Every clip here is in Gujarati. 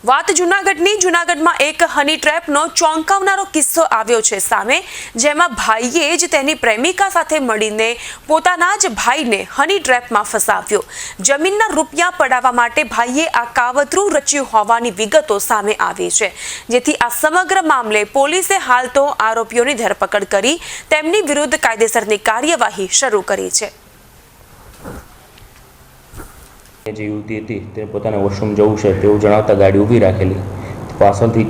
વાત જૂનાગઢમાં એક હની ટ્રેપનો ચોંકાવનારો કિસ્સો આવ્યો છે સામે, જેમાં ભાઈએ જ તેની પ્રેમિકા સાથે મળીને પોતાના જ ભાઈને હની ટ્રેપમાં ફસાવ્યો। જમીનના રૂપિયા પડાવવા માટે ભાઈએ આ કાવતરું રચ્યું હોવાની વિગતો સામે આવી છે, જેથી આ સમગ્ર મામલે પોલીસે હાલ તો આરોપીઓની ધરપકડ કરી તેમની વિરુદ્ધ કાયદેસરની કાર્યવાહી શરૂ કરી છે। જે યુવતી હતી તે પોતાને વોશરૂમ જવું છે તેવું જણાવતા ગાડી ઊભી રાખેલી। પાછળથી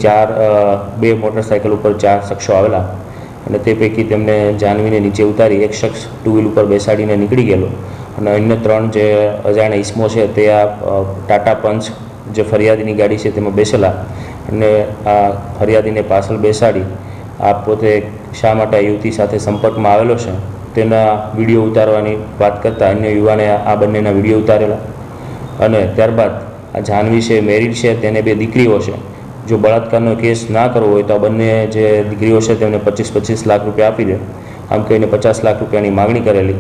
બે મોટરસાઇકલ ઉપર 4 શખ્સો આવેલા અને તે પૈકી તેમને જાનવીને નીચે ઉતારી એક શખ્સ ટુ વ્હીલ ઉપર બેસાડીને નીકળી ગયેલો અને અન્ય 3 જે અજાણ્યા ઈસમો છે તે આ ટાટા પંચ જે ફરિયાદીની ગાડી છે તેમાં બેસેલા અને આ ફરિયાદીને પાછળ બેસાડી આ પોતે શા માટે યુવતી સાથે સંપર્કમાં આવેલો છે તેના વિડીયો ઉતારવાની વાત કરતા અન્ય યુવાને આ બંનેના વિડીયો ઉતારેલા અને ત્યારબાદ આ જાનવી છે મેરિડ છે, તેને 2 દીકરીઓ છે। જો બળાત્કારનો કેસ ના કરવો હોય તો આ બંને જે દીકરીઓ છે તેમને 25-25 લાખ રૂપિયા આપી દે, આમ કહીને 50 લાખ રૂપિયાની માગણી કરેલી,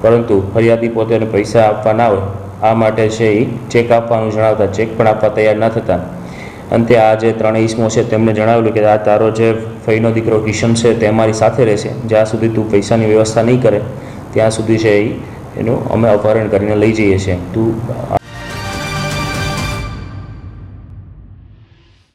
પરંતુ ફરિયાદી પોતે પૈસા આપવા ના હોય આ માટે છે એ ચેક આપવાનું જણાવતા ચેક પણ આપવા તૈયાર ના થતા અંતે આ જે 3 ઈસમો છે તેમને જણાવેલું કે આ તારો જે ફઈનો દીકરો કિશન છે તે અમારી સાથે રહેશે, જ્યાં સુધી તું પૈસાની વ્યવસ્થા નહીં કરે ત્યાં સુધી છે એનું અમે અપહરણ કરીને લઈ જઈએ છીએ। તું